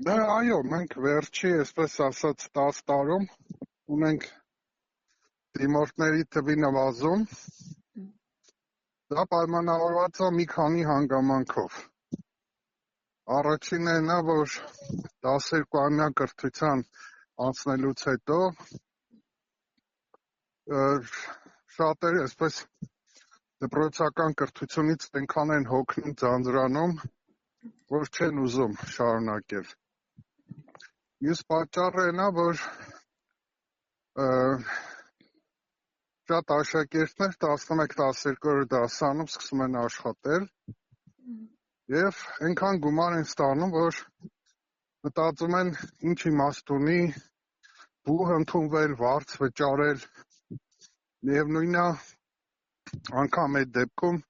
Դա այո, մենք վերջի, այսպես ասած, 10 տարում ունենք դիմորդների թվի նվազում, դա պայմանավորված է մի քանի հանգամանքով։ Առաջինը նա, որ 12-ամյա կրթության անցնելուց հետո շատերը այսպես դպրոցական կրթությունից այնքան են հոգնում, ձանձրանում, որ չեն ուզում շարունակել։ Մյուս պատճառը նա, որ շատ աշակերտներ 11-12 դասանում սկսում են աշխատել և այնքան գումար են ստանում, որ մտածում են ինչ իմաստ ունի բուհ ընդունվել, վարձ վճարել, միևնույնն է, անգամ այդ դեպքում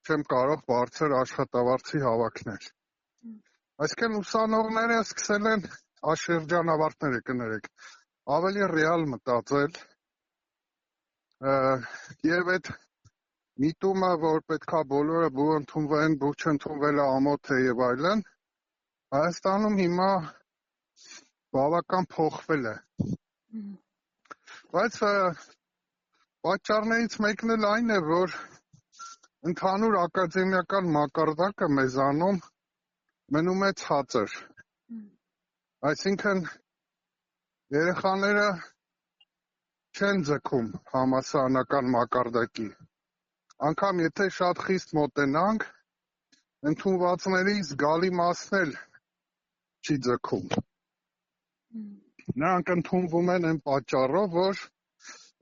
չեմ կարող բարձր աշխատավարձի հավակնել։ Այսինքն ուսանողները սկսել են շրջանավարտները կներեք, ավելի ռեալ մտածել և այդ միտումը, որ պետքա բոլորը բուհ ընդունվեն, բուհ չընդունվելը ամոթ է և այլն, Հայաստանում հիմա բավական փոխվել է։ Բայց պատճառներից մեկն էլ այն է, որ ընդհանուր ակադեմիական մակարդակը մեզանում մնում է ցածր։ Այսինքն երեխաները չեն ձգում համալսարանական մակարդակի, անգամ եթե շատ խիստ մոտենանք, ընդունվածների զգալի մասն էլ չի ձգում։ Նրանք ընդունվում են այն պատճառով, որ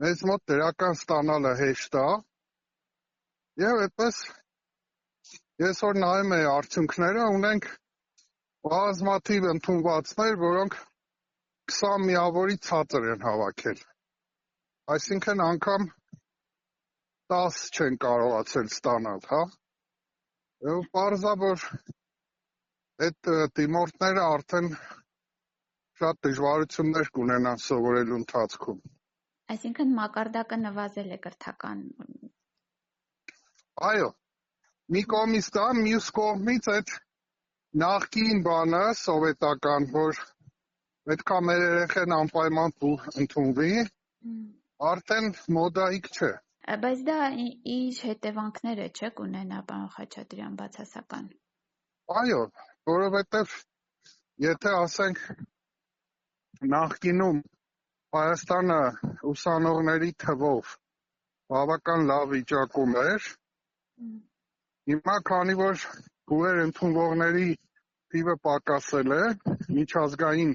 մեզ մոտ դրական ստանալը հեշտ է, և այդպես ես որ նայում եմ արդյունքները, ունենք բազմաթիվ ընդունվածներ, որոնք 20 միավորի ցածր են հավաքել։ Այսինքն անգամ 10 չեն կարողացել ստանալ, հա։ Եվ պարզ է, որ այդ դիմորդները արդեն շատ դժվարություններ կունենան սովորելու ընթացքում։ Այսինքն մակարդակը նվազել է կրթական։ Այո, մի կողմից դա, մյուս կողմից այդ նախկին բանը սովետական, որ պետքա մեր երեխեն անպայման բուհ ընդունվի, արդեն մոդայիկ չէ։ Բայց դա իր հետևանքները չէ կունենա, պարոն Խաչատրյան, բացասական։ Այո, որովհետև եթե ասենք նախկինում Հայաստանը ուսանողների թվով բավական լավ վիճակում էր, հիմա քանի որ բուհեր ընդունվողների թիվը պակասել է միջազգային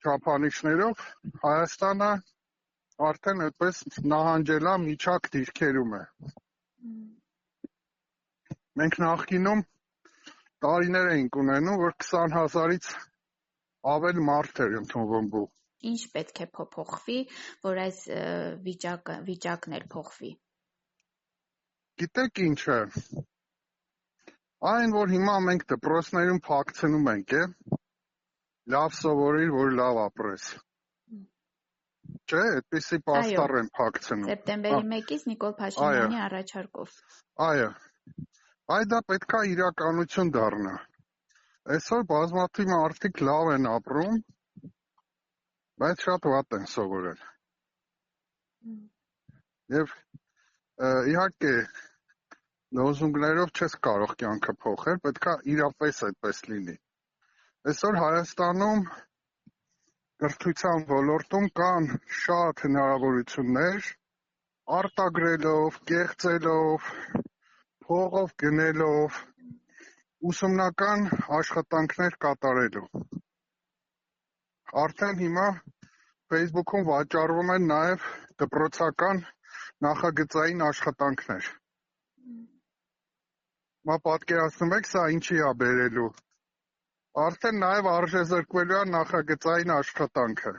չափանիշներով, Հայաստանը արդեն այդպես նահանջելա միջակ դիրքերում է։ Մենք նախկինում տարիներ էինք ունենում, որ 20,000-ից ավել մարդ էր ընդունվում բուհ։ Ինչ պետք է փոխվի, որ այս վիճակն էլ փոխվի։ Գիտեք ինչ է, այն, որ հիմա մենք դպրոցներում փակցնում ենք, լավ սովորիր, որ լավ ապրես։ Չէ, այդպիսի պաստառ են փակցնում։ Սեպտեմբերի 1-ից Նիկոլ Փաշինյանի առաջարկով։ Այո, այ դա պետքա իրականություն դառնա։ Այսօր բազմաթիվ մարդիկ լավ են ապրում, բայց շատ վատ են սովորել։ Եվ իհարկե լոզունգներով չես կարող կյանքը փոխել, պետքա իրապես այդպես լինի։ Այսօր Հայաստանում կրթության ոլորտում կան շատ հնարավորություններ, արտագրելով, կեղծելով, փողով գնելով, ուսումնական աշխատանքներ կատարելով։ Արդեն հիմա Facebook-ում վաճառվում են նաև դպրոցական նախագծային աշխատանքներ։ Մա պատկերացնում եք, սա ինչի է բերելու։ Արդեն նաև արժեզրկվելու է նախագծային աշխատանքը։